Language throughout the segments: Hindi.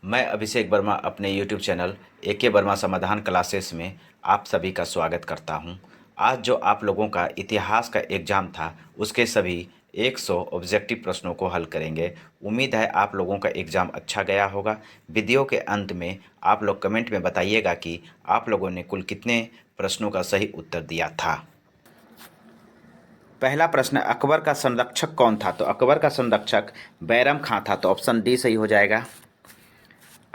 मैं अभिषेक वर्मा अपने यूट्यूब चैनल एके वर्मा समाधान क्लासेस में आप सभी का स्वागत करता हूं। आज जो आप लोगों का इतिहास का एग्ज़ाम था उसके सभी 100 ऑब्जेक्टिव प्रश्नों को हल करेंगे। उम्मीद है आप लोगों का एग्ज़ाम अच्छा गया होगा। वीडियो के अंत में आप लोग कमेंट में बताइएगा कि आप लोगों ने कुल कितने प्रश्नों का सही उत्तर दिया था। पहला प्रश्न, अकबर का संरक्षक कौन था? तो अकबर का संरक्षक बैरम खां था, तो ऑप्शन डी सही हो जाएगा।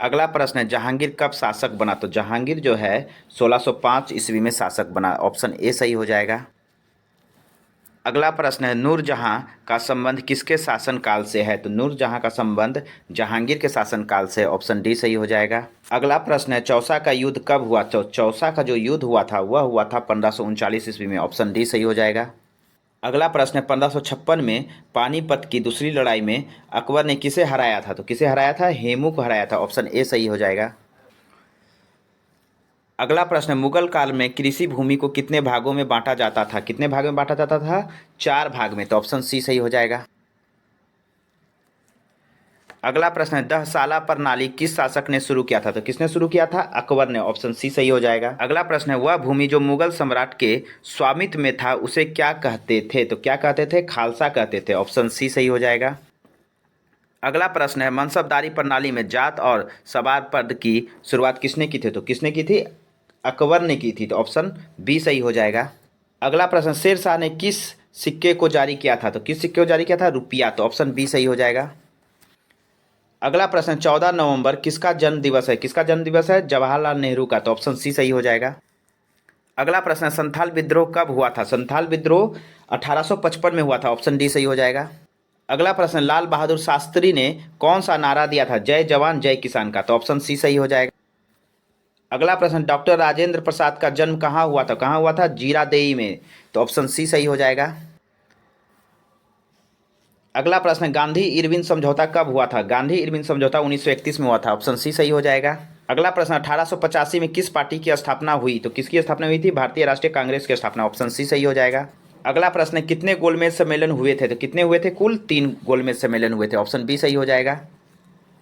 अगला प्रश्न है, जहांगीर कब शासक बना? तो जहांगीर जो है 1605 ईस्वी में शासक बना, ऑप्शन ए सही हो जाएगा। अगला प्रश्न है, नूरजहां का संबंध किसके शासनकाल से है? तो नूरजहां का संबंध जहांगीर के शासनकाल से, ऑप्शन डी सही हो जाएगा। अगला प्रश्न है, चौसा का युद्ध कब हुआ? तो चौसा का जो युद्ध हुआ था वह हुआ था 1539 ईस्वी में, ऑप्शन डी सही हो जाएगा। अगला प्रश्न है, 1556 में पानीपत की दूसरी लड़ाई में अकबर ने किसे हराया था? तो किसे हराया था? हेमू को हराया था, ऑप्शन ए सही हो जाएगा। अगला प्रश्न है, मुगल काल में कृषि भूमि को कितने भागों में बांटा जाता था? कितने भाग में बांटा जाता था? 4 भाग में, तो ऑप्शन सी सही हो जाएगा। अगला प्रश्न है, दहसाला प्रणाली किस शासक ने शुरू किया था? तो किसने शुरू किया था? अकबर ने, ऑप्शन सी सही हो जाएगा। अगला प्रश्न है, वह भूमि जो मुगल सम्राट के स्वामित्व में था उसे क्या कहते थे? तो क्या कहते थे? खालसा कहते थे, ऑप्शन सी सही हो जाएगा। अगला प्रश्न है, मनसबदारी प्रणाली में जात और सवार पद की शुरुआत किसने की थी? तो किसने की थी? अकबर ने की थी, तो ऑप्शन बी सही हो जाएगा। अगला प्रश्न, शेर शाह ने किस सिक्के को जारी किया था? तो किस सिक्के को जारी किया था? रुपया, तो ऑप्शन बी सही हो जाएगा। अगला प्रश्न, 14 नवंबर किसका जन्म दिवस है? किसका जन्म दिवस है? जवाहरलाल नेहरू का, तो ऑप्शन सी सही हो जाएगा। अगला प्रश्न, संथाल विद्रोह कब हुआ था? संथाल विद्रोह 1855 में हुआ था, ऑप्शन डी सही हो जाएगा। अगला प्रश्न, लाल बहादुर शास्त्री ने कौन सा नारा दिया था? जय जवान जय किसान का, तो ऑप्शन सी सही हो जाएगा। अगला प्रश्न, डॉक्टर राजेंद्र प्रसाद का जन्म कहाँ हुआ था? कहाँ हुआ था? जीरादेई में, तो ऑप्शन सी सही हो जाएगा। अगला प्रश्न, गांधी इरविन समझौता कब हुआ था? गांधी इरविन समझौता 1931 में हुआ था, ऑप्शन सी सही हो जाएगा। अगला प्रश्न, 1885 में किस पार्टी की स्थापना हुई? तो किसकी स्थापना हुई थी? भारतीय राष्ट्रीय कांग्रेस की स्थापना, ऑप्शन सी सही हो जाएगा। अगला प्रश्न, कितने गोलमेज सम्मेलन हुए थे? तो कितने हुए थे? कुल 3 गोलमेज सम्मेलन हुए थे, ऑप्शन बी सही हो जाएगा।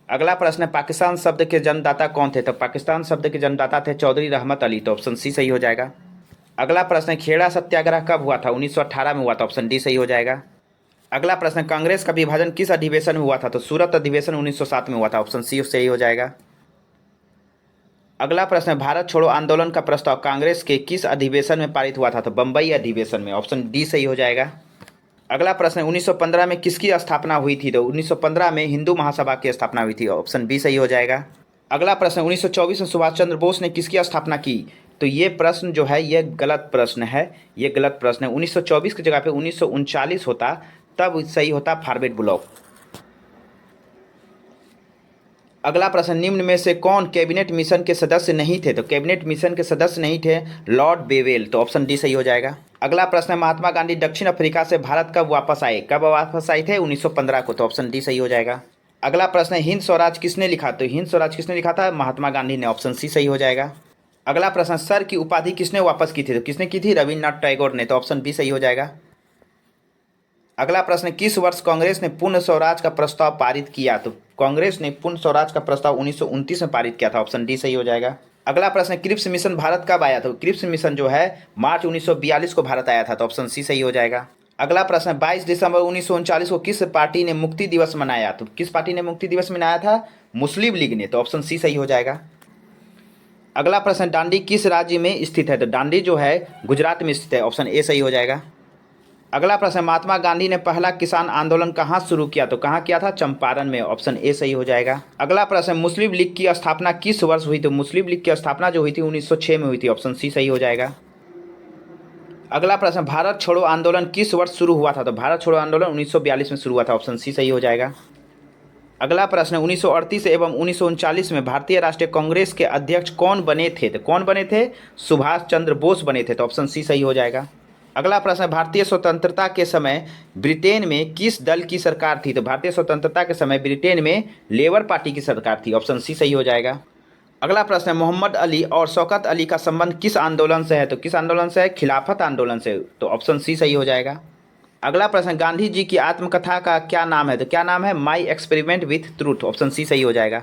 अगला प्रश्न, पाकिस्तान शब्द के जन्मदाता कौन थे? तो पाकिस्तान शब्द के जन्मदाता थे चौधरी रहमत अली, तो ऑप्शन सी सही हो जाएगा। अगला प्रश्न, खेड़ा सत्याग्रह कब हुआ था? 1918 में हुआ था, ऑप्शन डी सही हो जाएगा। अगला प्रश्न, कांग्रेस का विभाजन किस अधिवेशन में हुआ था? तो सूरत अधिवेशन 1907 में हुआ था, ऑप्शन सी सही हो जाएगा। अगला प्रश्न, भारत छोड़ो आंदोलन का प्रस्ताव कांग्रेस के किस अधिवेशन में पारित हुआ था? तो बम्बई अधिवेशन में, ऑप्शन डी सही हो जाएगा। अगला प्रश्न, 1915 में किसकी स्थापना हुई थी? तो 1915 में हिंदू महासभा की स्थापना हुई थी, ऑप्शन बी सही हो जाएगा। अगला प्रश्न, 1924 में सुभाष चंद्र बोस ने किसकी स्थापना की? तो ये प्रश्न जो है ये गलत प्रश्न है, ये गलत प्रश्न है। 1924 की जगह पे 1939 होता, तब सही होता फॉरवर्ड ब्लॉक। अगला प्रश्न, निम्न में से कौन कैबिनेट मिशन के सदस्य नहीं थे? तो कैबिनेट मिशन के सदस्य नहीं थे लॉर्ड बेवेल, तो ऑप्शन डी सही हो जाएगा। अगला प्रश्न है, महात्मा गांधी दक्षिण अफ्रीका से भारत कब वापस आए? कब वापस आए थे? 1915 को, तो ऑप्शन डी सही हो जाएगा। अगला प्रश्न है, हिंद स्वराज किसने लिखा? तो हिंद स्वराज किसने लिखा था? महात्मा गांधी ने, ऑप्शन सी सही हो जाएगा। अगला प्रश्न, सर की उपाधि किसने वापस की थी? तो किसने की थी? रविन्द्रनाथ टैगोर ने, तो ऑप्शन बी सही हो जाएगा। अगला प्रश्न, किस वर्ष कांग्रेस ने पूर्ण स्वराज का प्रस्ताव पारित किया? तो कांग्रेस ने पूर्ण स्वराज का प्रस्ताव 1929 में पारित किया था, ऑप्शन डी सही हो जाएगा। अगला प्रश्न, क्रिप्स मिशन भारत कब आया? तो क्रिप्स मिशन जो है मार्च 1942 को भारत आया था, तो ऑप्शन सी सही हो जाएगा। अगला प्रश्न, 22 दिसंबर 1939 को किस पार्टी ने मुक्ति दिवस मनाया? तो किस पार्टी ने मुक्ति दिवस मनाया था? मुस्लिम लीग ने, तो ऑप्शन सी सही हो जाएगा। अगला प्रश्न, दांडी किस राज्य में स्थित है? तो दांडी जो है गुजरात में स्थित है, ऑप्शन ए सही हो जाएगा। अगला प्रश्न, महात्मा गांधी ने पहला किसान आंदोलन कहाँ शुरू किया? तो कहाँ किया था? चंपारण में, ऑप्शन ए सही हो जाएगा। अगला प्रश्न, मुस्लिम लीग की स्थापना किस वर्ष हुई? तो मुस्लिम लीग की स्थापना जो हुई थी 1906 में हुई थी, ऑप्शन सी सही हो जाएगा। अगला प्रश्न, भारत छोड़ो आंदोलन किस वर्ष शुरू हुआ था? तो भारत छोड़ो आंदोलन 1942 में शुरू हुआ था, ऑप्शन सी सही हो जाएगा। अगला प्रश्न, 1938 एवं 1939 में भारतीय राष्ट्रीय कांग्रेस के अध्यक्ष कौन बने थे? तो कौन बने थे? सुभाष चंद्र बोस बने थे, तो ऑप्शन सी सही हो जाएगा। अगला प्रश्न, भारतीय स्वतंत्रता के समय ब्रिटेन में किस दल की सरकार थी? तो भारतीय स्वतंत्रता के समय ब्रिटेन में लेबर पार्टी की सरकार थी, ऑप्शन सी सही हो जाएगा। अगला प्रश्न है, मोहम्मद अली और शौकत अली का संबंध किस आंदोलन से है? तो किस आंदोलन से है? खिलाफत आंदोलन से, तो ऑप्शन सी सही हो जाएगा। अगला प्रश्न, गांधी जी की आत्मकथा का क्या नाम है? तो क्या नाम है? My experiment with truth, option C सही हो जाएगा।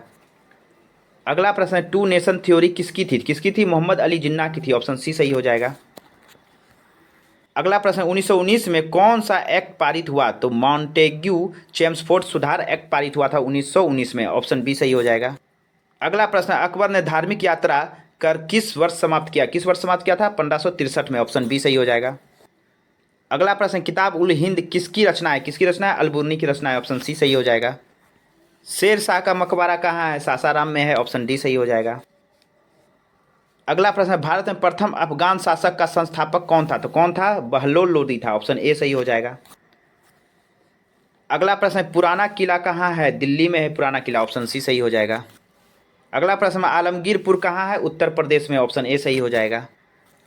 अगला प्रश्न है, टू नेशन थ्योरी किसकी थी? मोहम्मद अली जिन्ना की थी। ऑप्शन सी सही हो जाएगा। अगला प्रश्न, 1919 में कौन सा एक्ट पारित हुआ? तो मॉन्टेग्यू चेम्सफोर्ड सुधार एक्ट पारित हुआ था 1919 में। ऑप्शन बी सही हो जाएगा। अगला प्रश्न, अकबर ने धार्मिक यात्रा कर किस वर्ष समाप्त किया? किस वर्ष समाप्त किया था? 1563 में। ऑप्शन बी सही हो जाएगा। अगला प्रश्न, किताब उल हिंद किसकी रचना है? किसकी रचना है? अलबुर्नी की रचना है। ऑप्शन सी सही हो जाएगा। शेर शाह का मकबरा कहाँ है? सासाराम में है। ऑप्शन डी सही हो जाएगा। अगला प्रश्न, भारत में प्रथम अफगान शासक का संस्थापक कौन था? तो कौन था? बहलोल लोदी था। ऑप्शन ए सही हो जाएगा। अगला प्रश्न, पुराना किला कहाँ है? दिल्ली में है पुराना किला। ऑप्शन सी सही हो जाएगा। अगला प्रश्न, आलमगीरपुर कहाँ है? उत्तर प्रदेश में। ऑप्शन ए सही हो जाएगा।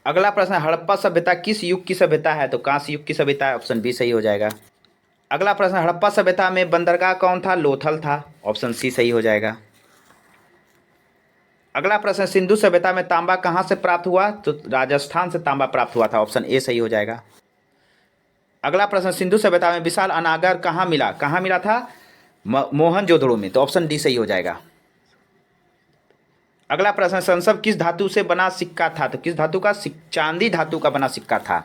अगला प्रश्न, हड़प्पा सभ्यता किस युग की सभ्यता है? तो कांस्य युग की सभ्यता है। ऑप्शन बी सही हो जाएगा। अगला प्रश्न, हड़प्पा सभ्यता में बंदरगाह कौन था? लोथल था। ऑप्शन सी सही हो जाएगा। अगला प्रश्न, सिंधु सभ्यता में तांबा कहाँ से प्राप्त हुआ? तो राजस्थान से तांबा प्राप्त हुआ था। ऑप्शन ए सही हो जाएगा। अगला प्रश्न, सिंधु सभ्यता में विशाल अनागर कहाँ मिला? कहाँ मिला था? मोहनजोदड़ो में। तो ऑप्शन डी सही हो जाएगा। अगला प्रश्न, संसव किस धातु से बना सिक्का था? तो किस धातु का? चांदी धातु का बना सिक्का था।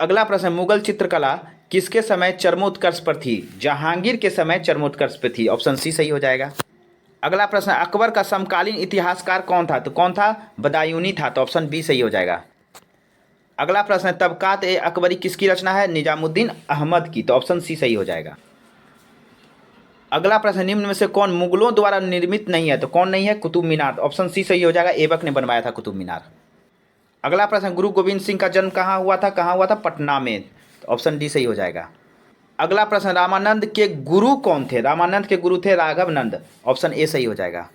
अगला प्रश्न, मुगल चित्रकला किसके समय चरमोत्कर्ष पर थी? जहांगीर के समय चरमोत्कर्ष पर थी। ऑप्शन सी सही हो जाएगा। अगला प्रश्न, अकबर का समकालीन इतिहासकार कौन था? तो कौन था? बदायूनी था। तो ऑप्शन बी सही हो जाएगा। अगला प्रश्न, तबकात ए अकबरी किसकी रचना है? निजामुद्दीन अहमद की। तो ऑप्शन सी सही हो जाएगा। अगला प्रश्न, निम्न में से कौन मुगलों द्वारा निर्मित नहीं है? तो कौन नहीं है? कुतुब मीनार। ऑप्शन सी सही हो जाएगा। ऐबक ने बनवाया था कुतुब मीनार। अगला प्रश्न, गुरु गोविंद सिंह का जन्म कहाँ हुआ था? कहाँ हुआ था? पटना में। तो ऑप्शन डी सही हो जाएगा। अगला प्रश्न, रामानंद के गुरु कौन थे? रामानंद के गुरु थे राघवनंद। ऑप्शन ए सही हो जाएगा।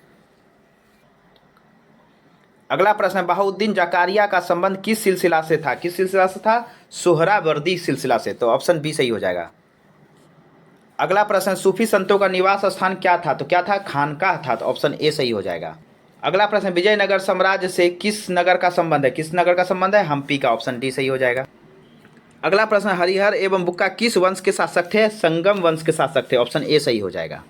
अगला प्रश्न, बहाउद्दीन जकारिया का संबंध किस सिलसिला से था? किस सिलसिला से था? सोहरावर्दी सिलसिला से। तो ऑप्शन बी सही हो जाएगा। अगला प्रश्न, सूफी संतों का निवास स्थान क्या था? तो क्या था? खानकाह था। तो ऑप्शन ए सही हो जाएगा। अगला प्रश्न, विजयनगर साम्राज्य से किस नगर का संबंध है? किस नगर का संबंध है? हम्पी का। ऑप्शन डी सही हो जाएगा। अगला प्रश्न, हरिहर एवं बुक्का किस वंश के शासक थे? संगम वंश के शासक थे। ऑप्शन ए सही हो जाएगा।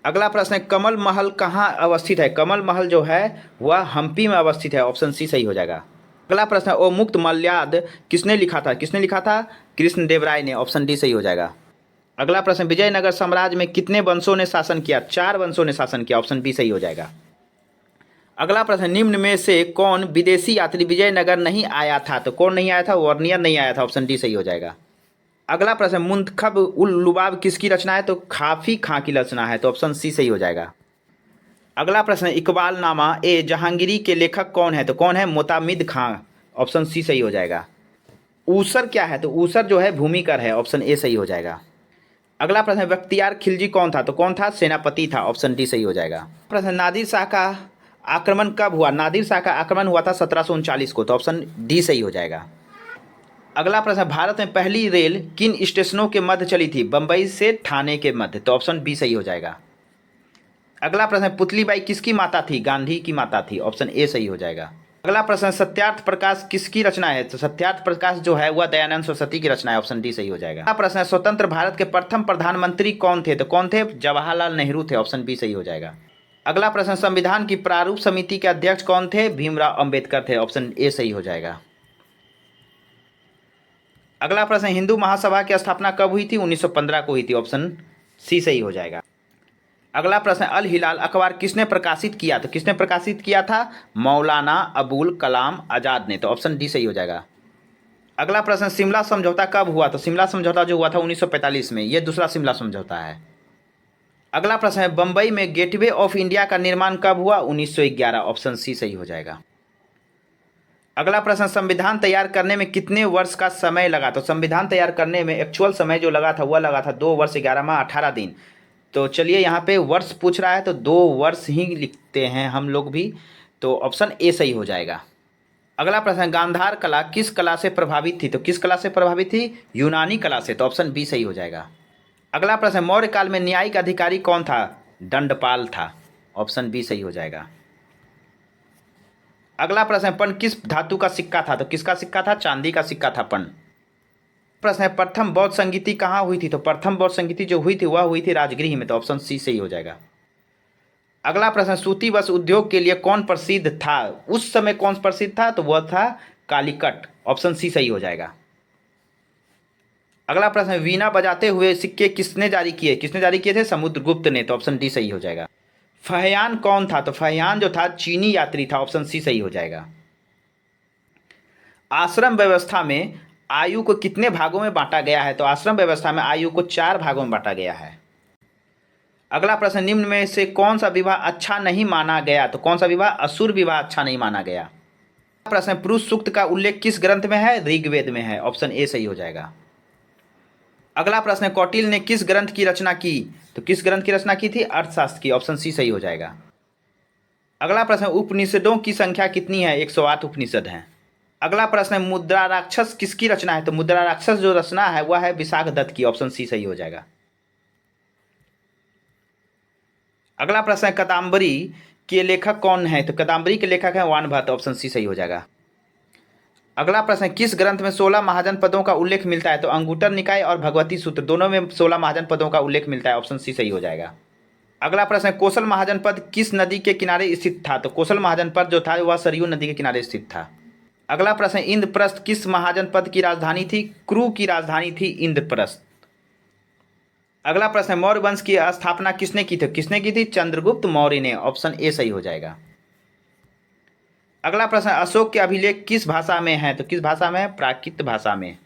अगला प्रश्न, कमल महल कहाँ अवस्थित है? कमल महल जो है वह हम्पी में अवस्थित है। ऑप्शन सी सही हो जाएगा। अगला प्रश्न, ओ मुक्त मल्याद किसने लिखा था? किसने लिखा था? कृष्णदेवराय ने। ऑप्शन डी सही हो जाएगा। अगला प्रश्न, विजयनगर साम्राज्य में कितने वंशों ने शासन किया? 4 वंशों ने शासन किया। ऑप्शन बी सही हो जाएगा। अगला प्रश्न, निम्न में से कौन विदेशी यात्री विजयनगर नहीं आया था? तो कौन नहीं आया था? वर्नियर नहीं आया था। ऑप्शन डी सही हो जाएगा। अगला प्रश्न, मुंतखब उल लुबाब किसकी रचना है? तो काफी खां की रचना है। तो ऑप्शन सी सही हो जाएगा। अगला प्रश्न, इकबाल नामा ए जहांगीरी के लेखक कौन है? तो कौन है? मोतामिद खां। ऑप्शन सी सही हो जाएगा। ऊसर क्या है? तो ऊसर जो है भूमिकर है। ऑप्शन ए सही हो जाएगा। अगला प्रश्न, बख्तियार खिलजी कौन था? तो कौन था? सेनापति था। ऑप्शन डी सही हो जाएगा। प्रश्न, नादिर शाह का आक्रमण कब हुआ? नादिर शाह का आक्रमण हुआ था 1739 को। तो ऑप्शन डी सही हो जाएगा। अगला प्रश्न, भारत में पहली रेल किन स्टेशनों के मध्य चली थी? बंबई से ठाणे के मध्य। तो ऑप्शन बी सही हो जाएगा। अगला प्रश्न, पुतलीबाई किसकी माता थी? गांधी की माता थी। ऑप्शन ए सही हो जाएगा। अगला प्रश्न, सत्यार्थ प्रकाश किसकी रचना है? तो सत्यार्थ प्रकाश जो है वह दयानंद सरस्वती की रचना है। ऑप्शन डी सही हो जाएगा। अगला प्रश्न, स्वतंत्र भारत के प्रथम प्रधानमंत्री कौन थे? तो कौन थे? जवाहरलाल नेहरू थे। ऑप्शन बी सही हो जाएगा। अगला प्रश्न, संविधान की प्रारूप समिति के अध्यक्ष कौन थे? भीमराव अंबेडकर थे। ऑप्शन ए सही हो जाएगा। अगला प्रश्न, हिंदू महासभा की स्थापना कब हुई थी? 1915 को हुई थी। ऑप्शन सी सही हो जाएगा। अगला प्रश्न, अल हिलाल अखबार किसने प्रकाशित किया? तो किसने प्रकाशित किया था? मौलाना अबुल कलाम आज़ाद ने। तो ऑप्शन डी सही हो जाएगा। अगला प्रश्न, शिमला समझौता कब हुआ? तो शिमला समझौता जो हुआ था 1945 में। यह दूसरा शिमला समझौता है। अगला प्रश्न है, बंबई में गेटवे ऑफ इंडिया का निर्माण कब हुआ? 1911। ऑप्शन सी सही हो जाएगा। अगला प्रश्न, संविधान तैयार करने में कितने वर्ष का समय लगा? तो संविधान तैयार करने में एक्चुअल समय जो लगा था वह लगा था 2 वर्ष 11 माह 18 दिन। तो चलिए यहाँ पे वर्ष पूछ रहा है तो 2 वर्ष ही लिखते हैं हम लोग भी। तो ऑप्शन ए सही हो जाएगा। अगला प्रश्न, गांधार कला किस कला से प्रभावित थी? तो किस कला से प्रभावित थी? यूनानी कला से। तो ऑप्शन बी सही हो जाएगा। अगला प्रश्न, मौर्य काल में न्यायिक अधिकारी कौन था? दंडपाल था। ऑप्शन बी सही हो जाएगा। अगला प्रश्न, पन किस धातु का सिक्का था? तो किसका सिक्का था? चांदी का सिक्का था पन। प्रश्न है, प्रथम बौद्ध संगीति कहाँ हुई थी? तो प्रथम बौद्ध संगीति जो हुई थी वह हुई थी राजगृह में। तो ऑप्शन सी सही हो जाएगा। अगला प्रश्न, सूती वस्त्र उद्योग के लिए कौन प्रसिद्ध था? उस समय कौन प्रसिद्ध था? तो वह था कालीकट। ऑप्शन सी सही हो जाएगा। अगला प्रश्न, वीणा बजाते हुए सिक्के किसने जारी किए? किसने जारी किए थे? समुद्रगुप्त ने। तो ऑप्शन डी सही हो जाएगा। फहियान कौन था? तो फहियान जो था चीनी यात्री था। ऑप्शन सी सही हो जाएगा। आश्रम व्यवस्था में आयु को कितने भागों में बांटा गया है? तो आश्रम व्यवस्था में आयु को 4 भागों में बांटा गया है। अगला प्रश्न, निम्न में से कौन सा विवाह अच्छा नहीं माना गया? तो कौन सा विवाह? असुर विवाह अच्छा नहीं माना गया। प्रश्न, पुरुष सूक्त का उल्लेख किस ग्रंथ में है? ऋग्वेद में है। ऑप्शन ए सही हो जाएगा। अगला प्रश्न, कौटिल्य ने किस ग्रंथ की रचना की? तो किस ग्रंथ की रचना की थी? अर्थशास्त्र की। ऑप्शन सी सही हो जाएगा। अगला प्रश्न, उपनिषदों की संख्या कितनी है? 108 उपनिषद हैं। अगला प्रश्न है, मुद्रा राक्षस किसकी रचना है? तो मुद्रा राक्षस जो रचना है वह है विशाख दत्त की। ऑप्शन सी सही हो जाएगा। अगला प्रश्न है, कदम्बरी के लेखक कौन है? तो कदम्बरी के लेखक है वान भट्ट। ऑप्शन सी सही हो जाएगा। अगला प्रश्न है, किस ग्रंथ में 16 महाजन पदों का उल्लेख मिलता है? तो अंगुटर निकाय और भगवती सूत्र दोनों में 16 महाजन पदों का उल्लेख मिलता है। ऑप्शन सी सही हो जाएगा। अगला प्रश्न है, कौशल महाजन पद किस नदी के किनारे स्थित था? तो कौशल महाजन पद जो था वह सरयू नदी के किनारे स्थित था। अगला प्रश्न, इंद्रप्रस्थ किस महाजन पद की राजधानी थी? क्रू की राजधानी थी इंद्रप्रस्थ। अगला प्रश्न, मौर्य वंश की स्थापना किसने की थी? किसने की थी? चंद्रगुप्त मौर्य ने। ऑप्शन ए सही हो जाएगा। अगला प्रश्न, अशोक के अभिलेख किस भाषा में है? तो किस भाषा में है? प्राकृत भाषा में।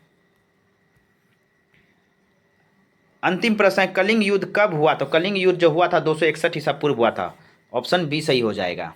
अंतिम प्रश्न, कलिंग युद्ध कब हुआ? तो कलिंग युद्ध जो हुआ था 261 ईसा पूर्व हुआ था। ऑप्शन बी सही हो जाएगा।